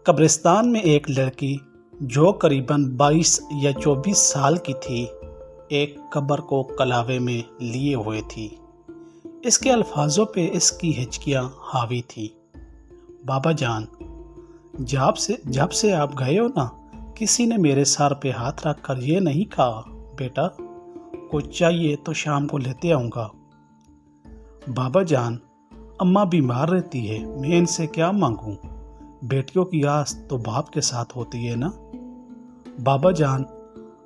قبرستان میں ایک لڑکی جو قریباً 22 یا 24 سال کی تھی ایک قبر کو کلاوے میں لیے ہوئے تھی۔ اس کے الفاظوں پہ اس کی ہچکیاں حاوی تھی۔ بابا جان، جب سے آپ گئے ہو نا، کسی نے میرے سر پہ ہاتھ رکھ کر یہ نہیں کہا بیٹا کچھ چاہیے تو شام کو لیتے آؤں گا۔ بابا جان، اماں بیمار رہتی ہے، میں ان سے کیا مانگوں؟ بیٹیوں کی آس تو باپ کے ساتھ ہوتی ہے نا۔ بابا جان،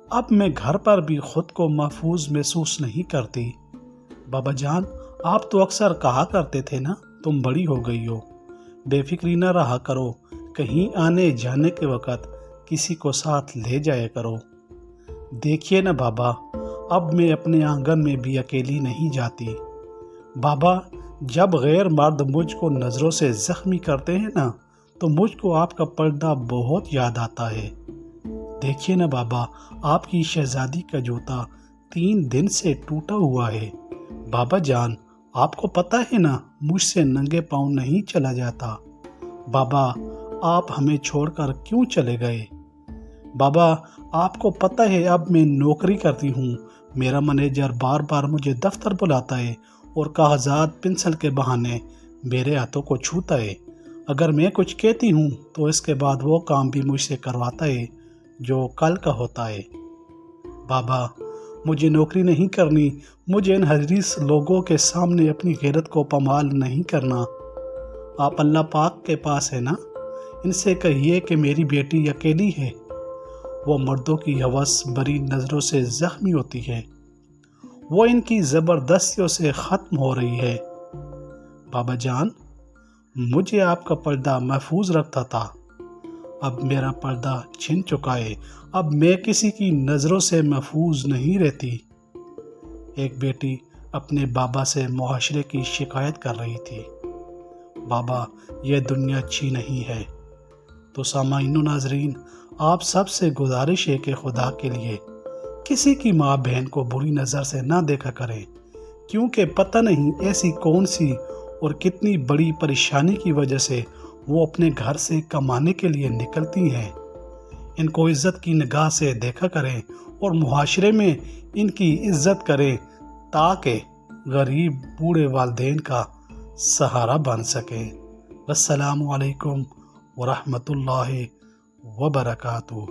اب میں گھر پر بھی خود کو محفوظ محسوس نہیں کرتی۔ بابا جان، آپ تو اکثر کہا کرتے تھے نا تم بڑی ہو گئی ہو، بے فکری نہ رہا کرو، کہیں آنے جانے کے وقت کسی کو ساتھ لے جایا کرو۔ دیکھیے نا بابا، اب میں اپنے آنگن میں بھی اکیلی نہیں جاتی۔ بابا، جب غیر مرد مجھ کو نظروں سے زخمی کرتے ہیں نا تو مجھ کو آپ کا پردہ بہت یاد آتا ہے۔ دیکھیے نا بابا، آپ کی شہزادی کا جوتا 3 دن سے ٹوٹا ہوا ہے۔ بابا جان، آپ کو پتہ ہے نا مجھ سے ننگے پاؤں نہیں چلا جاتا۔ بابا، آپ ہمیں چھوڑ کر کیوں چلے گئے؟ بابا، آپ کو پتہ ہے اب میں نوکری کرتی ہوں، میرا مینیجر بار بار مجھے دفتر بلاتا ہے اور کاغذات پنسل کے بہانے میرے ہاتھوں کو چھوتا ہے۔ اگر میں کچھ کہتی ہوں تو اس کے بعد وہ کام بھی مجھ سے کرواتا ہے جو کل کا ہوتا ہے۔ بابا، مجھے نوکری نہیں کرنی، مجھے ان حریص لوگوں کے سامنے اپنی غیرت کو پامال نہیں کرنا۔ آپ اللہ پاک کے پاس ہے نا، ان سے کہیے کہ میری بیٹی اکیلی ہے، وہ مردوں کی ہوس بری نظروں سے زخمی ہوتی ہے، وہ ان کی زبردستیوں سے ختم ہو رہی ہے۔ بابا جان، مجھے آپ کا پردہ محفوظ رکھتا تھا، اب میرا پردہ چھن چکا ہے، اب میں کسی کی نظروں سے محفوظ نہیں رہتی۔ ایک بیٹی اپنے بابا سے معاشرے کی شکایت کر رہی تھی، بابا یہ دنیا اچھی نہیں ہے۔ تو سامعین و ناظرین، آپ سب سے گزارش ہے کہ خدا کے لیے کسی کی ماں بہن کو بری نظر سے نہ دیکھا کریں، کیونکہ پتہ نہیں ایسی کون سی اور کتنی بڑی پریشانی کی وجہ سے وہ اپنے گھر سے کمانے کے لیے نکلتی ہیں۔ ان کو عزت کی نگاہ سے دیکھا کریں اور معاشرے میں ان کی عزت کریں تاکہ غریب بوڑھے والدین کا سہارا بن سکیں۔ السلام علیکم ورحمۃ اللہ وبرکاتہ۔